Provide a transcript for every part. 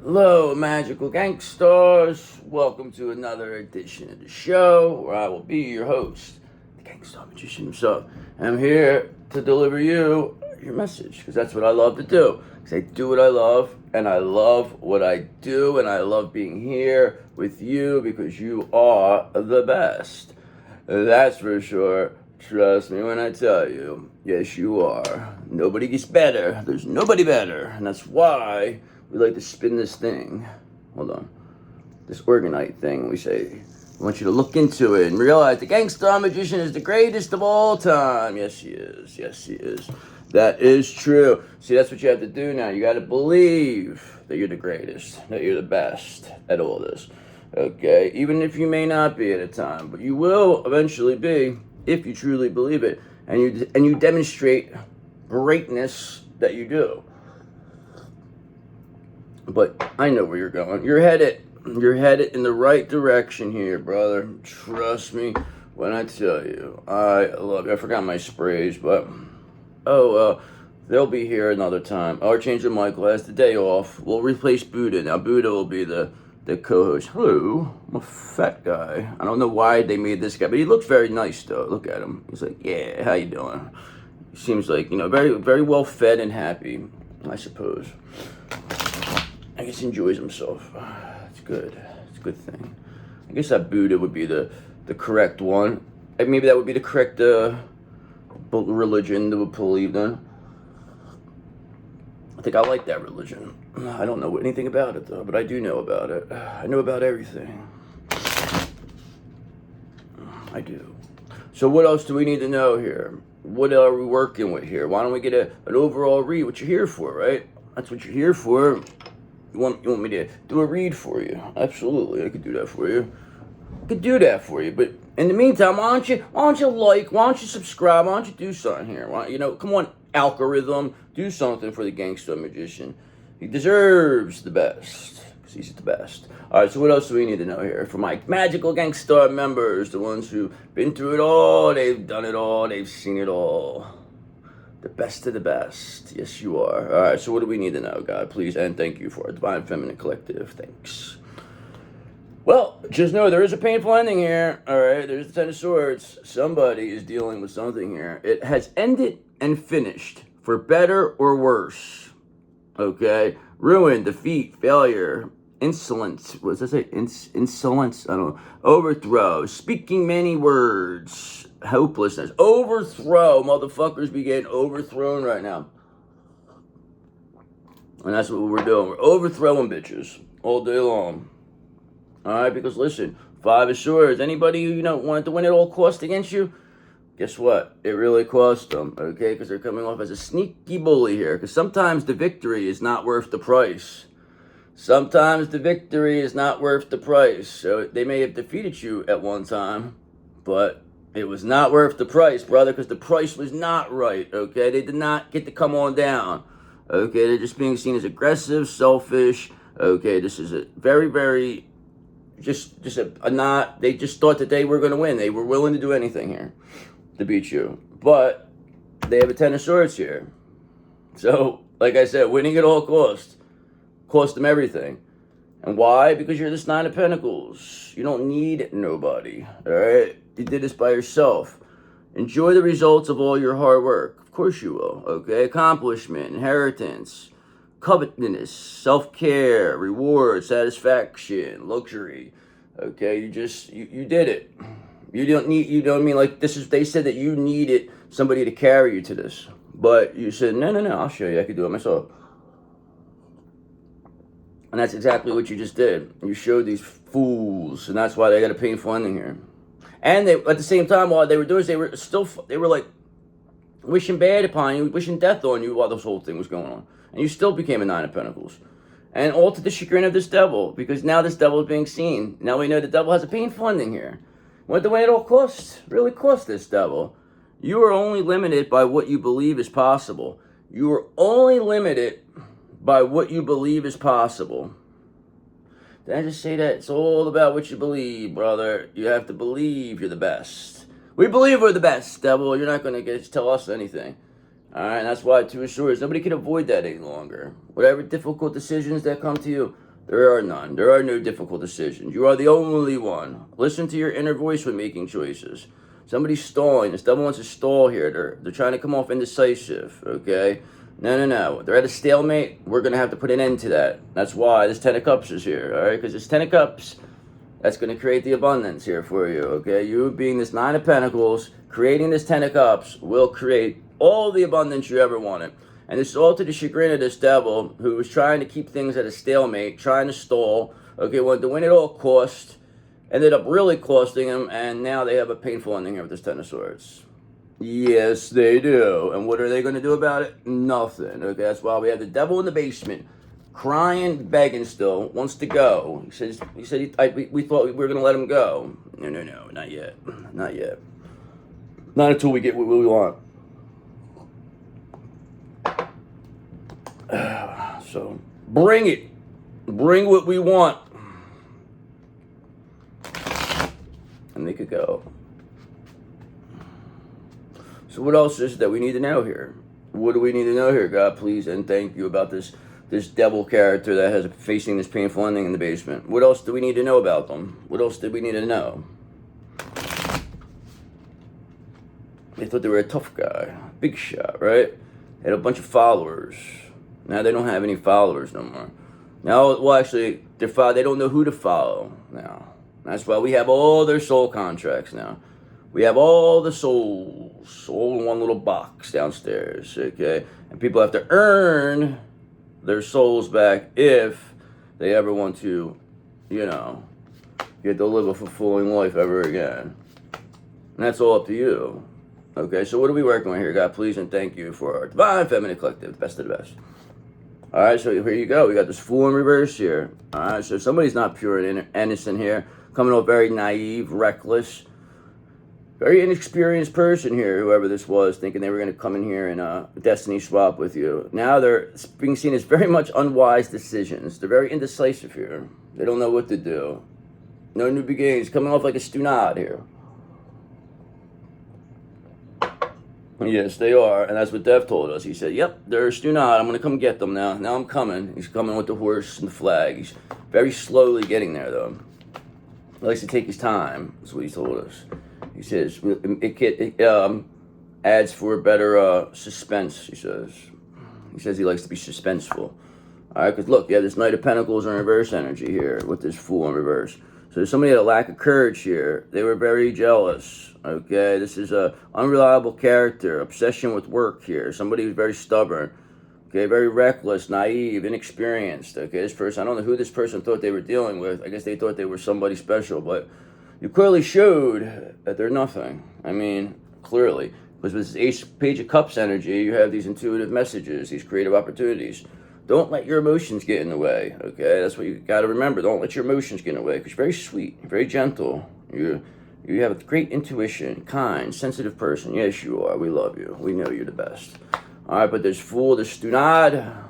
Hello, magical gangsters. Welcome to another edition of the show where I will be your host, the gangster magician himself. And I'm here to deliver you your message because that's what I love to do. Because I do what I love and I love what I do and I love being here with you because you are the best. That's for sure. Trust me when I tell you. Yes, you are. Nobody gets better. There's nobody better. And that's why we like to spin this thing. Hold on. This organite thing. We say, I want you to look into it and realize the gangster magician is the greatest of all time. Yes, he is. Yes, he is. That is true. See, that's what you have to do now. You got to believe that you're the greatest, that you're the best at all this. Okay? Even if you may not be at a time, but you will eventually be if you truly believe it and you demonstrate greatness that you do. But I know where you're going. You're headed in the right direction here, brother. Trust me when I tell you. I love you. I forgot my sprays, but they'll be here another time. Archangel Michael has the day off. We'll replace Buddha. Now Buddha will be the co-host. Hello, I'm a fat guy. I don't know why they made this guy, but he looks very nice though. Look at him. He's like, yeah, how you doing? He seems like, very, very well fed and happy, I suppose. I guess he enjoys himself. It's good. It's a good thing. I guess that Buddha would be the correct one. And maybe that would be the correct religion to believe in. I think I like that religion. I don't know anything about it though, but I do know about it. I know about everything. I do. So what else do we need to know here? What are we working with here? Why don't we get an overall read? What you're here for, right? That's what you're here for. You want me to do a read for you? Absolutely, I could do that for you. I could do that for you, but in the meantime, why don't you subscribe? Why don't you do something here? Come on, algorithm, do something for the gangster magician. He deserves the best because he's the best. All right, so what else do we need to know here? For my magical gangster members, the ones who've been through it all, they've done it all, they've seen it all. The best of the best. Yes, you are. All right, so what do we need to know, God? Please, and thank you for our Divine Feminine Collective. Thanks. Well, just know there is a painful ending here. All right, there's the Ten of Swords. Somebody is dealing with something here. It has ended and finished, for better or worse. Okay? Ruin, defeat, failure, insolence. What does that say? Insolence? I don't know. Overthrow. Speaking many words. Hopelessness. Overthrow. Motherfuckers be getting overthrown right now. And that's what we're doing. We're overthrowing bitches all day long. Alright, because listen, Five of Swords. Anybody who, wanted to win at all cost against you, guess what? It really cost them, okay? Because they're coming off as a sneaky bully here. Because sometimes the victory is not worth the price. Sometimes the victory is not worth the price. So they may have defeated you at one time, but it was not worth the price, brother, because the price was not right, okay? They did not get to come on down, okay? They're just being seen as aggressive, selfish, okay? This is a very, very, they just thought that they were going to win. They were willing to do anything here to beat you. But they have a Ten of Swords here. So, like I said, winning at all cost them everything. And why? Because you're this Nine of Pentacles. You don't need nobody, all right? You did this by yourself. Enjoy the results of all your hard work. Of course you will, okay? Accomplishment, inheritance, covetousness, self-care, reward, satisfaction, luxury, okay? You did it. You don't mean, like, they said that you needed somebody to carry you to this. But you said, no, I'll show you. I can do it myself. And that's exactly what you just did. You showed these fools, and that's why they got a painful ending here. And they, at the same time, while they were doing this, they were like wishing bad upon you, wishing death on you while this whole thing was going on. And you still became a Nine of Pentacles. And all to the chagrin of this devil, because now this devil is being seen. Now we know the devil has a painful ending here. What the way it all costs, really cost this devil. You are only limited by what you believe is possible. You are only limited by what you believe is possible. Did I just say that? It's all about what you believe, brother. You have to believe you're the best. We believe we're the best, devil. You're not going to tell us anything. Alright, that's why Two of Swords. Nobody can avoid that any longer. Whatever difficult decisions that come to you, There are none. There are no difficult decisions. You are the only one. Listen to your inner voice when making choices. Somebody's stalling. This devil wants to stall here. They're trying to come off indecisive, okay? No. They're at a stalemate. We're going to have to put an end to that. That's why this Ten of Cups is here, all right? Because this Ten of Cups, that's going to create the abundance here for you, okay? You being this Nine of Pentacles, creating this Ten of Cups will create all the abundance you ever wanted. And this is all to the chagrin of this devil who was trying to keep things at a stalemate, trying to stall, okay, wanted to win at all cost, ended up really costing him, and now they have a painful ending here with this Ten of Swords. Yes, they do. And what are they going to do about it? Nothing, okay? That's why we have the devil in the basement, crying, begging still, wants to go. We thought we were going to let him go. No, not yet. Not yet. Not until we get what we want. So, bring it. Bring what we want. And they could go. So what else is that we need to know here? What do we need to know here, God, please, and thank you about this devil character that has facing this painful ending in the basement? What else do we need to know about them? What else did we need to know? They thought they were a tough guy, big shot, right? They had a bunch of followers. Now they don't have any followers no more. Now, well, actually, they don't know who to follow now. That's why we have all their soul contracts now. We have all the souls, all in one little box downstairs, okay? And people have to earn their souls back if they ever want to, get to live a fulfilling life ever again. And that's all up to you. Okay, so what are we working with here, God? Please and thank you for our Divine Feminine Collective, best of the best. All right, so here you go. We got this Fool in reverse here. All right, so somebody's not pure and innocent here. Coming off very naive, reckless, very inexperienced person here, whoever this was, thinking they were going to come in here and destiny swap with you. Now they're being seen as very much unwise decisions. They're very indecisive here. They don't know what to do. No new beginnings. Coming off like a stunad here. Yes, they are, and that's what Dev told us. He said, yep, they're stunad. I'm going to come get them now. Now I'm coming. He's coming with the horse and the flag. He's very slowly getting there, though. He likes to take his time. That's what he told us. He says, it adds for better suspense, he says. He says he likes to be suspenseful. All right, because look, you have this Knight of Pentacles in reverse energy here with this Fool in reverse. So there's somebody had a lack of courage here. They were very jealous, okay? This is a unreliable character, obsession with work here. Somebody who's very stubborn, okay? Very reckless, naive, inexperienced, okay? This person, I don't know who this person thought they were dealing with. I guess they thought they were somebody special, but you clearly showed that they're nothing. I mean, clearly. Because with this Page of Cups energy, you have these intuitive messages, these creative opportunities. Don't let your emotions get in the way, okay? That's what you got to remember. Don't let your emotions get in the way, because you're very sweet, you're very gentle. You have a great intuition, kind, sensitive person. Yes, you are. We love you. We know you're the best. All right, but this Fool, this Stunad,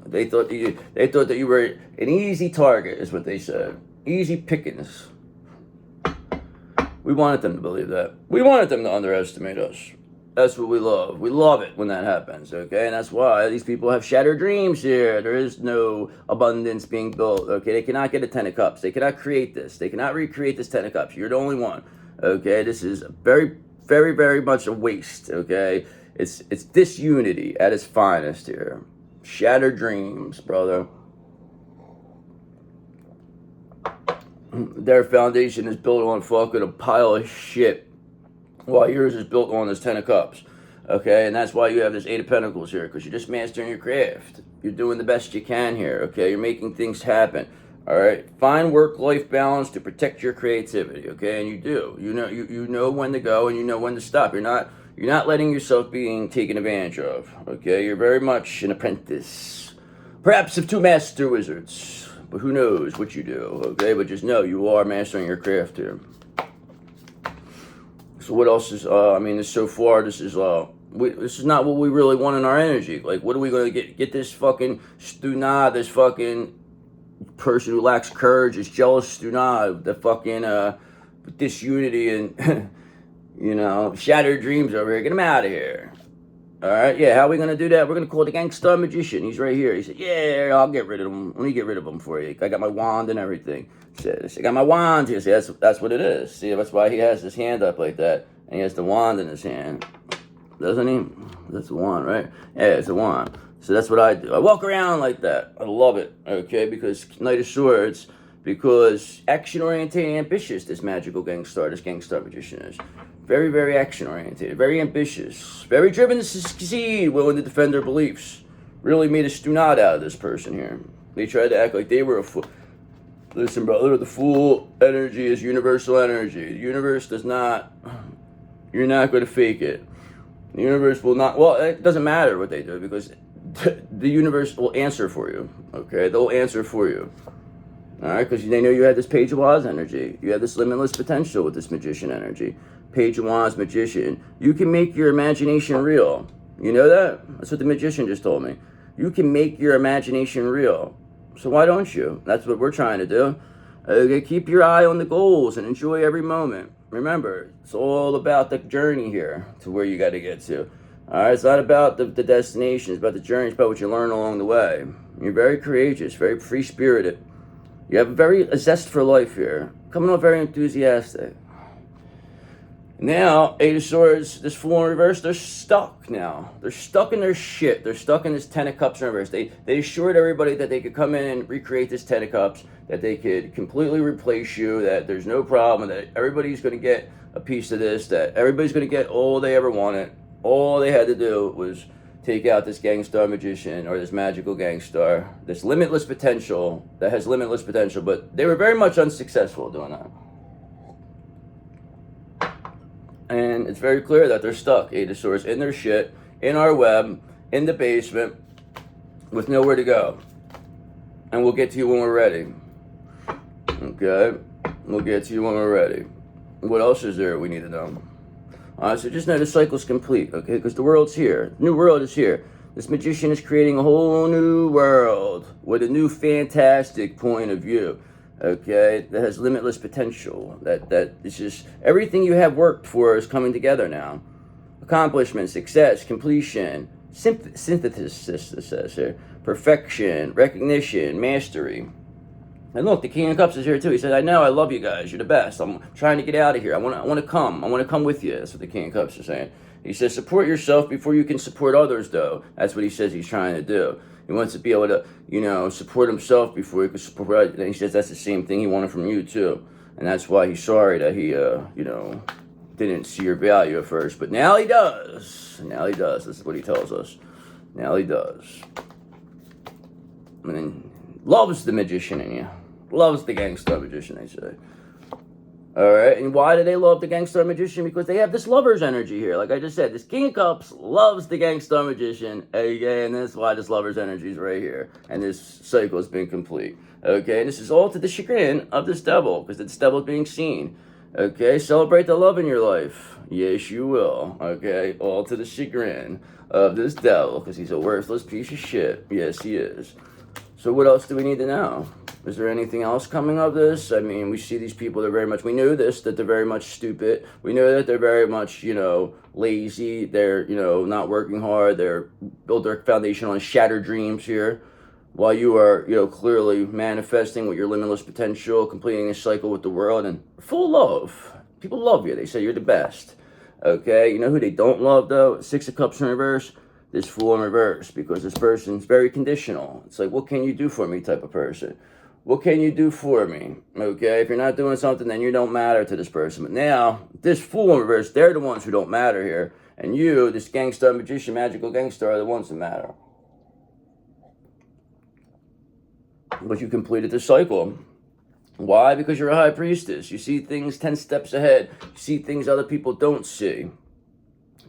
they thought that you were an easy target, is what they said. Easy pickings. We wanted them to believe that. We wanted them to underestimate us. That's what we love. We love it when that happens, okay? And that's why these people have shattered dreams here. There is no abundance being built, okay? They cannot get a Ten of Cups. They cannot create this. They cannot recreate this Ten of Cups. You're the only one, okay? This is very, very, very much a waste, okay? It's disunity at its finest here. Shattered dreams, brother. Their foundation is built on fucking a pile of shit, while yours is built on this Ten of Cups, okay? And that's why you have this Eight of Pentacles here, because you're just mastering your craft. You're doing the best you can here, okay? You're making things happen, all right? Find work-life balance to protect your creativity, okay? And you do. You know when to go and you know when to stop. You're not letting yourself being taken advantage of, okay? You're very much an apprentice, perhaps of two master wizards, but who knows what you do, okay? But just know you are mastering your craft here. So what else is, so far, this is not what we really want in our energy. Like, what are we going to get this fucking Stunad, this fucking person who lacks courage, this jealous Stunad, the fucking, disunity and, shattered dreams over here. Get him out of here. All right, yeah, how are we going to do that? We're going to call the Gangstar Magician. He's right here. He said, yeah, I'll get rid of him. Let me get rid of him for you. I got my wand and everything. He said, I got my wand here. See, that's what it is. See, that's why he has his hand up like that. And he has the wand in his hand. Doesn't he? That's the wand, right? Yeah, it's a wand. So that's what I do. I walk around like that. I love it, okay? Because Knight of Swords, because action-oriented and ambitious, this magical Gangstar, this Gangstar Magician is. Very, very action-oriented, very ambitious, very driven to succeed, willing to defend their beliefs. Really made a stunad out of this person here. They tried to act like they were a fool. Listen, brother, the fool energy is universal energy. The universe does not, you're not going to fake it. The universe will not, well, it doesn't matter what they do because the universe will answer for you, okay? They'll answer for you. All right, because they know you have this Page of Wands energy. You have this limitless potential with this Magician energy. Page of Wands, Magician. You can make your imagination real. You know that? That's what the Magician just told me. You can make your imagination real. So why don't you? That's what we're trying to do. Okay, keep your eye on the goals and enjoy every moment. Remember, it's all about the journey here to where you got to get to. All right, it's not about the destination. It's about the journey. It's about what you learn along the way. You're very courageous, very free-spirited. You have a zest for life here. Coming off very enthusiastic. Now, Eight of Swords, this Fool in reverse, they're stuck now. They're stuck in their shit. They're stuck in this Ten of Cups in reverse. They assured everybody that they could come in and recreate this Ten of Cups, that they could completely replace you, that there's no problem, that everybody's going to get a piece of this, that everybody's going to get all they ever wanted. All they had to do was take out this Gangstar Magician, or this magical Gangstar, this limitless potential, that has limitless potential, but they were very much unsuccessful doing that. And it's very clear that they're stuck, Eight of Swords, in their shit, in our web, in the basement, with nowhere to go. And we'll get to you when we're ready. Okay? We'll get to you when we're ready. What else is there we need to know? So just know the cycle's complete, okay? Because the world's here. The new world is here. This Magician is creating a whole new world with a new fantastic point of view. Okay, that has limitless potential. That it's just everything you have worked for is coming together now. Accomplishment, success, completion, synthesis, it says here, perfection, recognition, mastery. And look, the King of Cups is here too. He said, "I know, I love you guys. You're the best. I'm trying to get out of here. I want to come. I want to come with you." That's what the King of Cups is saying. He says, "Support yourself before you can support others." Though that's what he says he's trying to do. He wants to be able to, support himself before he can support others. And he says that's the same thing he wanted from you too. And that's why he's sorry that he, didn't see your value at first. But now he does. Now he does. This is what he tells us. Now he does. I mean, loves the Magician in you. Loves the Gangstar Magician, they say. Alright, and why do they love the Gangstar Magician? Because they have this lover's energy here. Like I just said, this King of Cups loves the Gangstar Magician. Okay, and that's why this lover's energy is right here. And this cycle has been complete. Okay, and this is all to the chagrin of this devil, because this devil is being seen. Okay, celebrate the love in your life. Yes, you will. Okay, all to the chagrin of this devil, because he's a worthless piece of shit. Yes, he is. So what else do we need to know? Is there anything else coming of this? I mean, we see these people, they're very much, we know this, that they're very much stupid. We know that they're very much, lazy. They're, not working hard. They're build their foundation on shattered dreams here. While you are, clearly manifesting with your limitless potential, completing a cycle with the world, and full love. People love you. They say you're the best. Okay? You know who they don't love, though? Six of Cups in reverse. This Fool in reverse, because this person's very conditional. It's like, what can you do for me type of person? What can you do for me? Okay, if you're not doing something, then you don't matter to this person. But now, this Fool in reverse, they're the ones who don't matter here. And you, this Gangstar Magician, magical Gangstar, are the ones that matter. But you completed the cycle. Why? Because you're a high priestess. You see things 10 steps ahead. You see things other people don't see.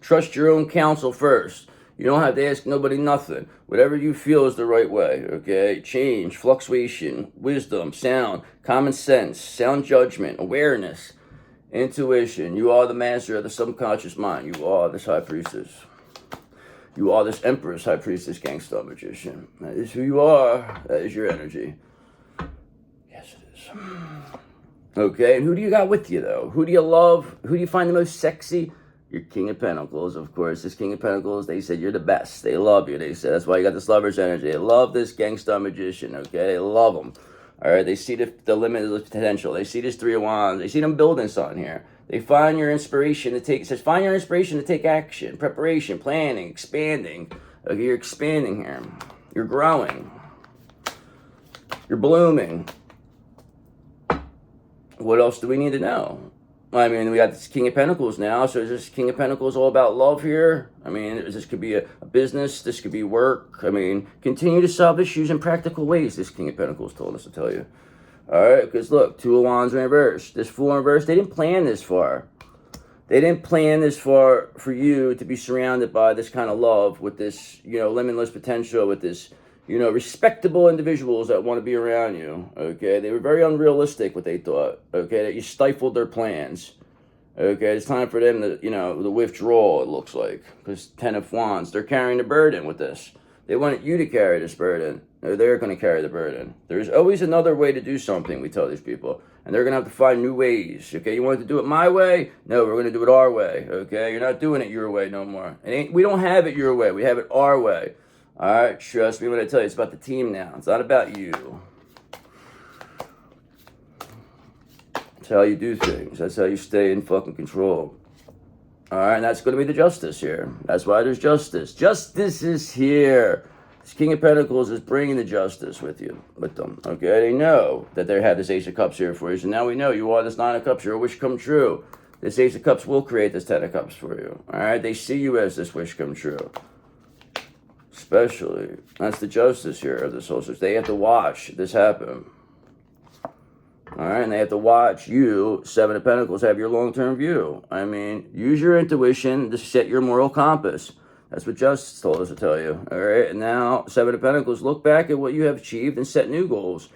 Trust your own counsel first. You don't have to ask nobody nothing. Whatever you feel is the right way, okay? Change, fluctuation, wisdom, sound, common sense, sound judgment, awareness, intuition. You are the master of the subconscious mind. You are this high priestess. You are this empress, high priestess, Gangstar Magician. That is who you are. That is your energy. Yes, it is. Okay, and who do you got with you, though? Who do you love? Who do you find the most sexy? Your King of Pentacles, of course. This King of Pentacles, they said you're the best. They love you. They said that's why you got this lover's energy. They love this gangsta magician, okay? They love him. All right, they see the limitless potential. They see this Three of Wands. They see them building something here. They find your inspiration to take, it says find your inspiration to take action, preparation, planning, expanding. Okay, you're expanding here. You're growing. You're blooming. What else do we need to know? I mean, we got this King of Pentacles now, so is this King of Pentacles all about love here? I mean, this could be a business, this could be work. I mean, continue to solve issues in practical ways, this King of Pentacles told us to tell you. All right, because look, Two of Wands in reverse. This Fool in reverse, they didn't plan this far. They didn't plan this far for you to be surrounded by this kind of love with this, you know, limitless potential, with this, you know, respectable individuals that want to be around you, okay? They were very unrealistic, what they thought, okay? That you stifled their plans, okay? It's time for them to, you know, the withdrawal, it looks like. Because 10 of Wands, they're carrying the burden with this. They wanted you to carry this burden. They're going to carry the burden. There's always another way to do something, we tell these people. And they're going to have to find new ways, okay? You want to do it my way? No, we're going to do it our way, okay? You're not doing it your way no more. We don't have it your way. We have it our way. All right, trust me when I tell you, it's about the team now. It's not about you. That's how you do things. That's how you stay in fucking control. All right, and that's going to be the justice here. That's why there's justice. Justice is here. This King of Pentacles is bringing the justice with them. Okay, they know that they have this Ace of Cups here for you. So now we know you are this Nine of Cups. Your wish come true. This Ace of Cups will create this Ten of Cups for you. All right, they see you as this wish come true. Especially, that's the justice here of the soldiers. They have to watch this happen. All right, and they have to watch you, Seven of Pentacles, have your long-term view. I mean, use your intuition to set your moral compass. That's what justice told us to tell you. All right, and now, Seven of Pentacles, look back at what you have achieved and set new goals.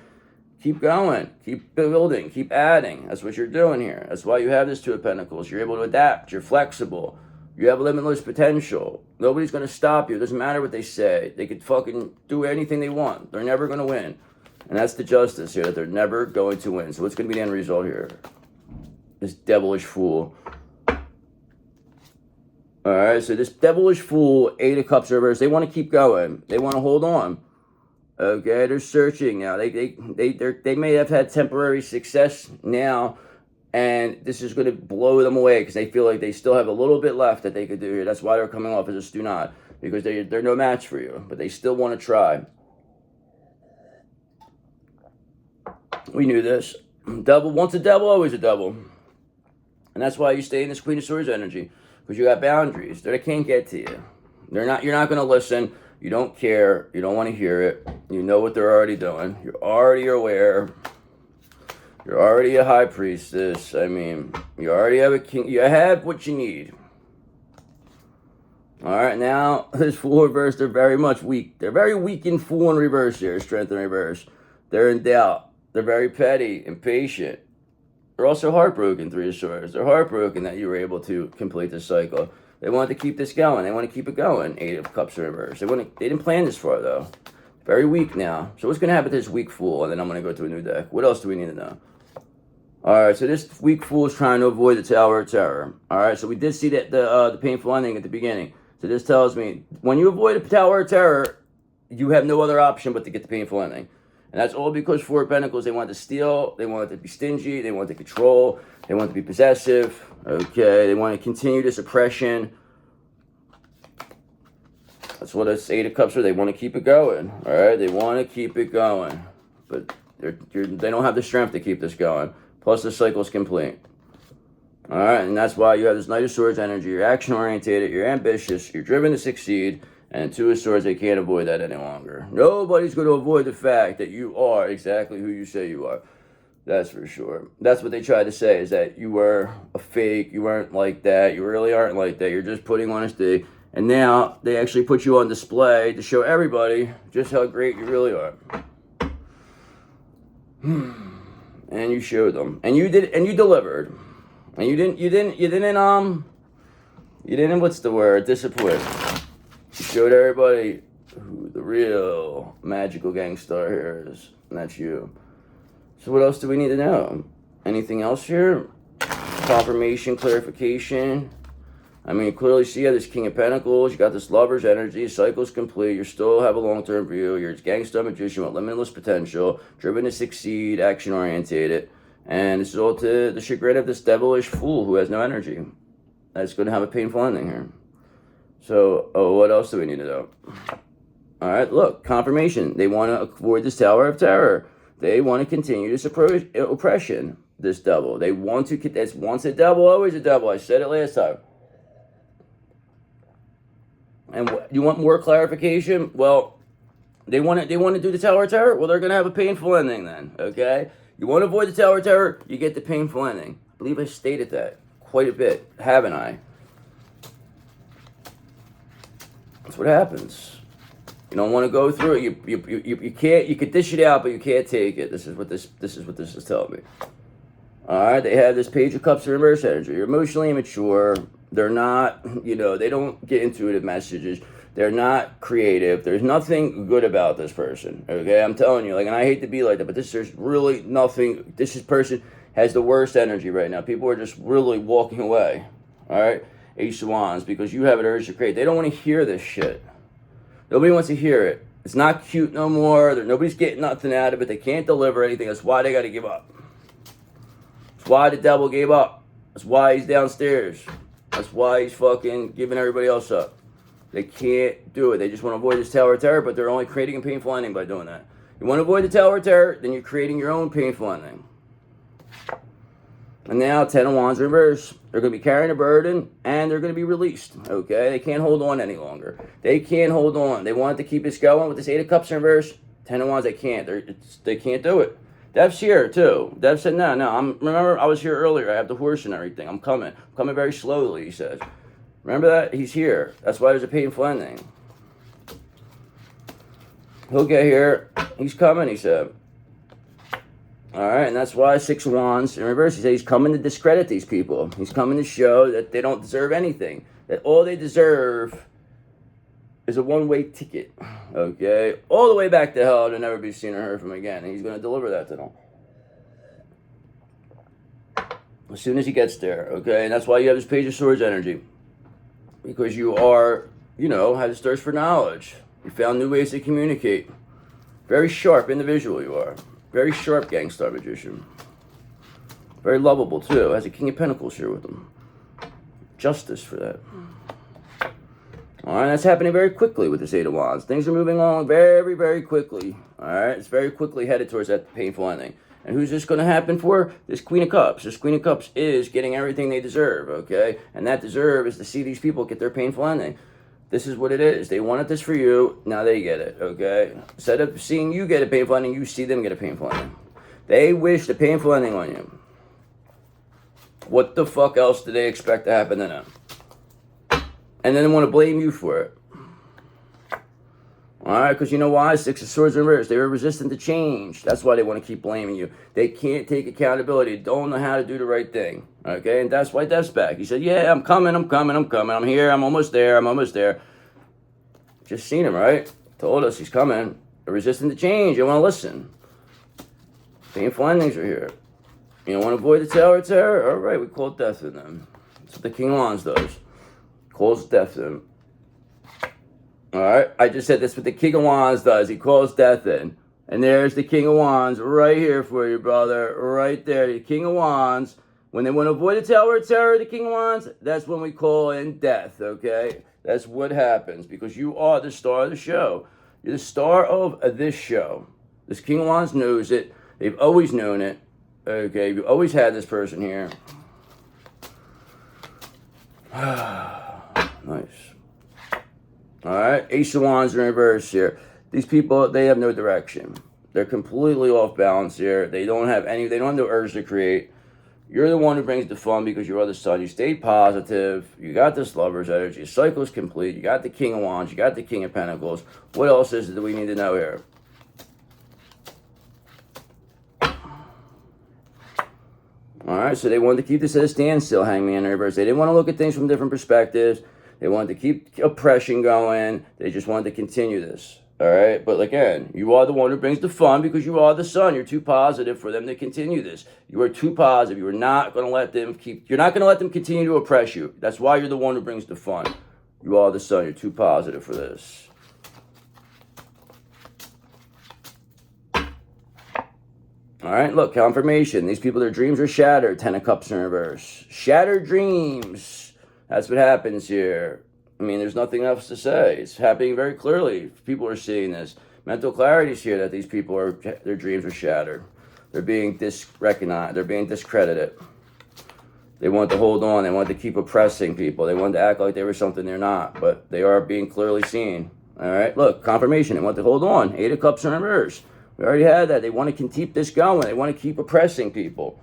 Keep going, keep building, keep adding. That's what you're doing here. That's why you have this Two of Pentacles. You're able to adapt, you're flexible. You have limitless potential. Nobody's going to stop you. It doesn't matter what they say. They could fucking do anything they want. They're never going to win. And that's the justice here, that they're never going to win. So what's going to be the end result here? This devilish Fool. Alright, so this devilish Fool, Eight of Cups reverse, they want to keep going. They want to hold on. Okay, they're searching now. They may have had temporary success now, and this is going to blow them away because they feel like they still have a little bit left that they could do here. That's why they're coming off as a do not, because they're no match for you, but they still want to try. We knew this. Devil, once a devil, always a devil. And that's why you stay in this Queen of Swords energy, because you got boundaries. They can't get to you. You're not going to listen. You don't care. You don't want to hear it. You know what they're already doing. You're already aware. You're already a high priestess. I mean, you already have a king. You have what you need. All right, now this Fool in reverse, they're very much weak. They're very weak in Fool in reverse here, Strength in reverse. They're in doubt. They're very petty, impatient. They're also heartbroken, Three of Swords. They're heartbroken that you were able to complete this cycle. They want to keep this going. They want to keep it going. Eight of Cups in reverse. They didn't plan this far, though. Very weak now. So what's going to happen to this weak Fool? And then I'm going to go to a new deck. What else do we need to know? Alright, so this weak Fool is trying to avoid the Tower of Terror. Alright, so we did see that the painful ending at the beginning. So this tells me, when you avoid the Tower of Terror, you have no other option but to get the painful ending. And that's all because Four of Pentacles, they want to steal, they want to be stingy, they want to control, they want to be possessive, okay? They want to continue this oppression. That's what this Eight of Cups are. They want to keep it going, alright? They want to keep it going. But they don't have the strength to keep this going. Plus the cycle is complete. Alright, and that's why you have this Knight of Swords energy. You're action-orientated, you're ambitious, you're driven to succeed, and Two of Swords, they can't avoid that any longer. Nobody's going to avoid the fact that you are exactly who you say you are. That's for sure. That's what they tried to say, is that you were a fake, you weren't like that, you really aren't like that, you're just putting on a stick. And now, they actually put you on display to show everybody just how great you really are. And you showed them, and you delivered, and you didn't what's the word, disappoint. You showed everybody who the real magical gangstar here is, and that's you. So what else do we need to know? Anything else here? Confirmation, clarification. I mean, clearly see you have this King of Pentacles, you got this Lover's energy, cycle's complete, you still have a long-term view, you're a gangster magician with limitless potential, driven to succeed, action-orientated, and this is all to the chagrin of this devilish fool who has no energy. That's going to have a painful ending here. So, what else do we need to know? All right, look, confirmation. They want to avoid this Tower of Terror. They want to continue this oppression, this devil. They want to, that's once a devil, always a devil. I said it last time. And you want more clarification? Well, they want to do the Tower of Terror? Well, they're going to have a painful ending then, okay? You want to avoid the Tower of Terror? You get the painful ending. I believe I stated that quite a bit, haven't I? That's what happens. You don't want to go through it. You can't. You could dish it out, but you can't take it. This is what this is telling me. All right, they have this Page of Cups in reverse energy. You're emotionally immature. They're not, they don't get intuitive messages. They're not creative. There's nothing good about this person, okay? I'm telling you, and I hate to be like that, but there's really nothing. This person has the worst energy right now. People are just really walking away, all right? Ace of Wands, because you have an urge to create. They don't want to hear this shit. Nobody wants to hear it. It's not cute no more. Nobody's getting nothing out of it. They can't deliver anything. That's why they got to give up. That's why the devil gave up. That's why he's downstairs. That's why he's fucking giving everybody else up. They can't do it. They just want to avoid this Tower of Terror, but they're only creating a painful ending by doing that. You want to avoid the Tower of Terror, then you're creating your own painful ending. And now, 10 of Wands reverse. They're going to be carrying a burden, and they're going to be released, okay? They can't hold on any longer. They can't hold on. They wanted to keep this going with this 8 of Cups in reverse. 10 of Wands, they can't. They can't do it. Dev's here, too. Dev said, no. Remember, I was here earlier. I have the horse and everything. I'm coming. I'm coming very slowly, he says. Remember that? He's here. That's why there's a painful ending. He'll get here. He's coming, he said. All right, and that's why 6 of Wands in reverse. He said he's coming to discredit these people. He's coming to show that they don't deserve anything. That all they deserve is a one-way ticket, okay? All the way back to hell to never be seen or heard from again. And he's going to deliver that to them. As soon as he gets there, okay? And that's why you have this Page of Swords energy. Because you are, have this thirst for knowledge. You found new ways to communicate. Very sharp individual you are. Very sharp gangster magician. Very lovable, too. Has a King of Pentacles here with him. Justice for that. All right, that's happening very quickly with this 8 of Wands. Things are moving along very, very quickly. All right, it's very quickly headed towards that painful ending. And who's this going to happen for? This Queen of Cups. This Queen of Cups is getting everything they deserve, okay? And that deserve is to see these people get their painful ending. This is what it is. They wanted this for you. Now they get it, okay? Instead of seeing you get a painful ending, you see them get a painful ending. They wish the painful ending on you. What the fuck else do they expect to happen to them? And then they want to blame you for it. All right, because you know why? 6 of Swords in reverse. They were resistant to change. That's why they want to keep blaming you. They can't take accountability. Don't know how to do the right thing. Okay, and that's why Death's back. He said, yeah, I'm coming. I'm here. I'm almost there. Just seen him, right? Told us he's coming. They're resistant to change. You want to listen. Painful endings are here. You don't want to avoid the Tower of Terror? All right, we call death in them. That's what the King of Wands does. Calls death in. All right, I just said that's what the King of Wands does. He calls death in. And there's the King of Wands right here for you, brother. Right there, the King of Wands. When they want to avoid the Tower of Terror, the King of Wands, that's when we call in death, okay? That's what happens because you are the star of the show. You're the star of this show. This King of Wands knows it. They've always known it, okay? You've always had this person here. Nice. All right, Ace of Wands in reverse here. These people, they have no direction. They're completely off balance here. They don't have no urge to create. You're the one who brings the fun because you are the sun. You stayed positive. You got this lover's energy. Your cycle is complete. You got the King of Wands. You got the King of Pentacles. What else is it that we need to know here? All right, so they wanted to keep this at a standstill, Hangman in reverse. They didn't want to look at things from different perspectives. They wanted to keep oppression going. They just wanted to continue this. All right, but again, you are the one who brings the fun because you are the sun. You're too positive for them to continue this. You are too positive. You are not going to let them You're not going to let them continue to oppress you. That's why you're the one who brings the fun. You are the sun. You're too positive for this. All right, look, confirmation. These people, their dreams are shattered. 10 of Cups in reverse. Shattered dreams. That's what happens here. I mean, there's nothing else to say. It's happening very clearly. People are seeing this. Mental clarity is here that these people their dreams are shattered. They're being disrecognized. They're being discredited. They want to hold on. They want to keep oppressing people. They want to act like they were something they're not, but they are being clearly seen. All right, look, confirmation. They want to hold on. 8 of Cups in reverse. We already had that. They want to keep this going. They want to keep oppressing people.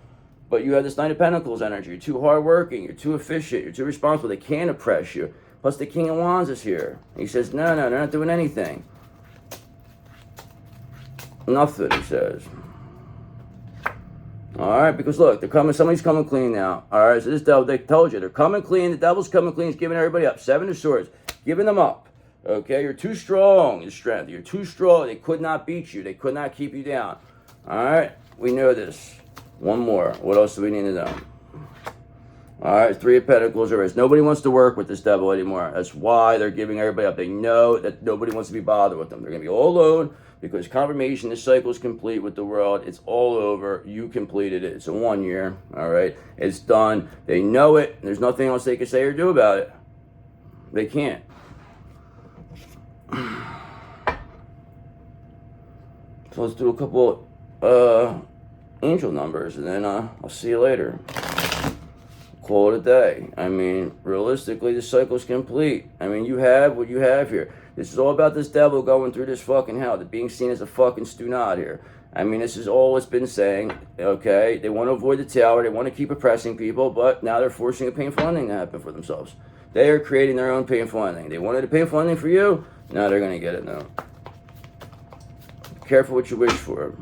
But you have this Knight of Pentacles energy. You're too hardworking. You're too efficient. You're too responsible. They can't oppress you. Plus, the King of Wands is here. He says, no, they're not doing anything. Nothing, he says. All right, because look, somebody's coming clean now. All right, so this devil, they told you, they're coming clean. The devil's coming clean. He's giving everybody up. 7 of Swords, giving them up. Okay, you're too strong in strength. You're too strong. They could not beat you. They could not keep you down. All right, we know this. One more. What else do we need to know? All right, 3 of Pentacles reversed. Nobody wants to work with this devil anymore. That's why they're giving everybody up. They know that nobody wants to be bothered with them. They're going to be all alone because confirmation, this cycle is complete with the world. It's all over. You completed it. It's a 1 year. All right, it's done. They know it. There's nothing else they can say or do about it. They can't. So let's do a couple angel numbers, and then I'll see you later. Call it a day. I mean, realistically, the cycle's complete. I mean, you have what you have here. This is all about this devil going through this fucking hell. They're being seen as a fucking stunad here. I mean, this is all it's been saying, okay? They want to avoid the tower. They want to keep oppressing people, but now they're forcing a painful ending to happen for themselves. They are creating their own painful ending. They wanted a painful ending for you. Now they're going to get it now. Be careful what you wish for.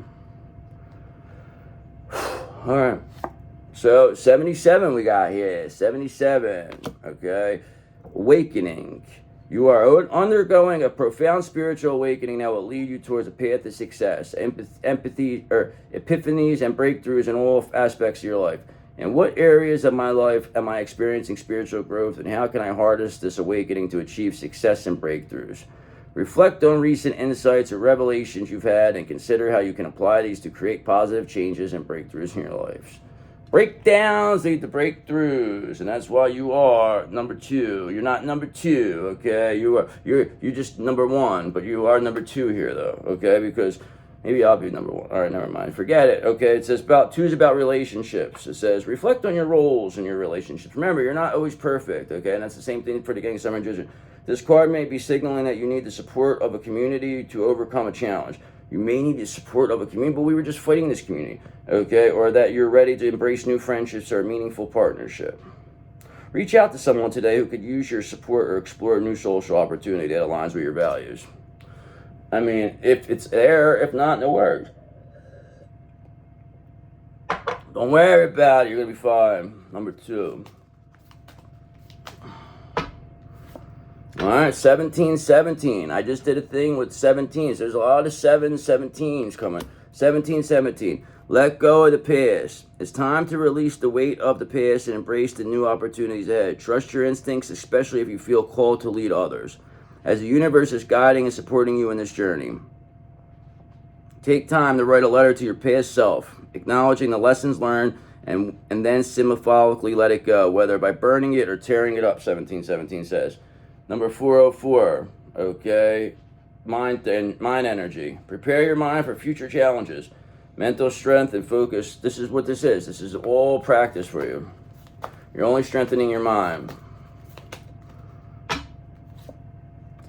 All right. So, 77 we got here. 77, okay? Awakening. You are undergoing a profound spiritual awakening that will lead you towards a path to success, empathy, or epiphanies and breakthroughs in all aspects of your life. In what areas of my life am I experiencing spiritual growth, and how can I harness this awakening to achieve success and breakthroughs? Reflect on recent insights or revelations you've had and consider how you can apply these to create positive changes and breakthroughs in your lives. Breakdowns lead to breakthroughs, and that's why you are number 2. You're not number 2, okay? You're just number 1, but you are number 2 here, though, okay? Because maybe I'll be number 1. All right, never mind. Forget it, okay? It says 2 is about relationships. It says reflect on your roles in your relationships. Remember, you're not always perfect, okay? And that's the same thing for the King of Summer Judgment. This card may be signaling that you need the support of a community to overcome a challenge. You may need the support of a community, but we were just fighting this community, okay? Or that you're ready to embrace new friendships or a meaningful partnership. Reach out to someone today who could use your support or explore a new social opportunity that aligns with your values. I mean, if it's there, if not, no worries. Don't worry about it, you're going to be fine. Number 2. All right, 1717. I just did a thing with 17s. There's a lot of 17s coming. 1717. Let go of the past. It's time to release the weight of the past and embrace the new opportunities ahead. Trust your instincts, especially if you feel called to lead others, as the universe is guiding and supporting you in this journey. Take time to write a letter to your past self, acknowledging the lessons learned, and then symbolically let it go, whether by burning it or tearing it up, 1717 says. Number 404, okay, mind energy. Prepare your mind for future challenges. Mental strength and focus. This is what this is. This is all practice for you. You're only strengthening your mind.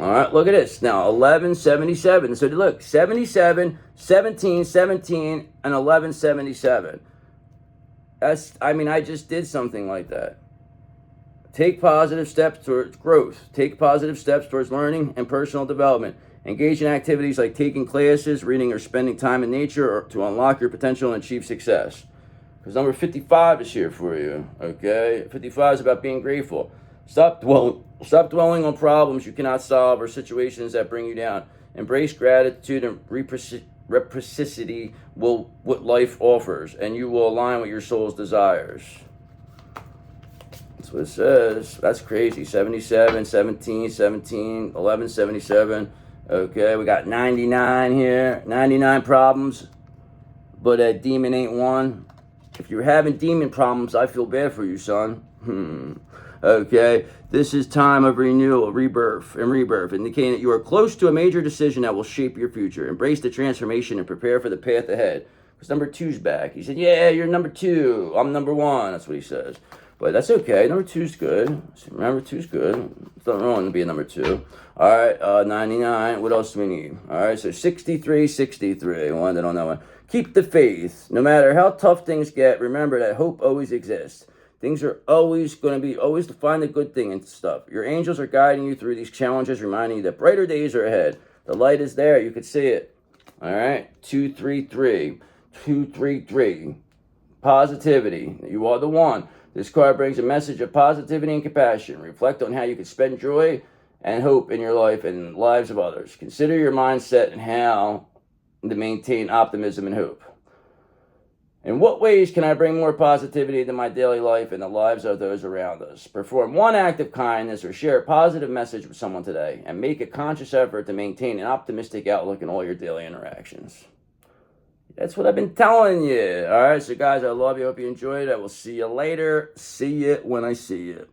All right, look at this. Now, 1177. So look, 77, 17, 17, and 1177. I just did something like that. Take positive steps towards growth. Take positive steps towards learning and personal development. Engage in activities like taking classes, reading, or spending time in nature to unlock your potential and achieve success. Because number 55 is here for you, okay? 55 is about being grateful. Stop dwelling on problems you cannot solve or situations that bring you down. Embrace gratitude and reciprocity will what life offers, and you will align with your soul's desires. That's what it says. That's crazy. 77, 17, 17, 11, 77. Okay, we got 99 here. 99 problems, but a demon ain't one. If you're having demon problems, I feel bad for you, son. Okay, this is time of renewal, rebirth, indicating that you are close to a major decision that will shape your future. Embrace the transformation and prepare for the path ahead. Because number 2's back. He said, yeah, you're number 2. I'm number 1. That's what he says. But that's okay. Number 2's good. Remember, 2's good. There's nothing wrong to be a number 2. All right, 99. What else do we need? All right, so 63, 63. One on that one. Keep the faith. No matter how tough things get, remember that hope always exists. Things are always going to be, always to find the good thing and stuff. Your angels are guiding you through these challenges, reminding you that brighter days are ahead. The light is there. You can see it. All right, 233. 233. Positivity. You are the one. This card brings a message of positivity and compassion. Reflect on how you can spend joy and hope in your life and the lives of others. Consider your mindset and how to maintain optimism and hope. In what ways can I bring more positivity to my daily life and the lives of those around us? Perform one act of kindness or share a positive message with someone today, and make a conscious effort to maintain an optimistic outlook in all your daily interactions. That's what I've been telling you. All right, so guys, I love you. Hope you enjoyed it. I will see you later. See you when I see you.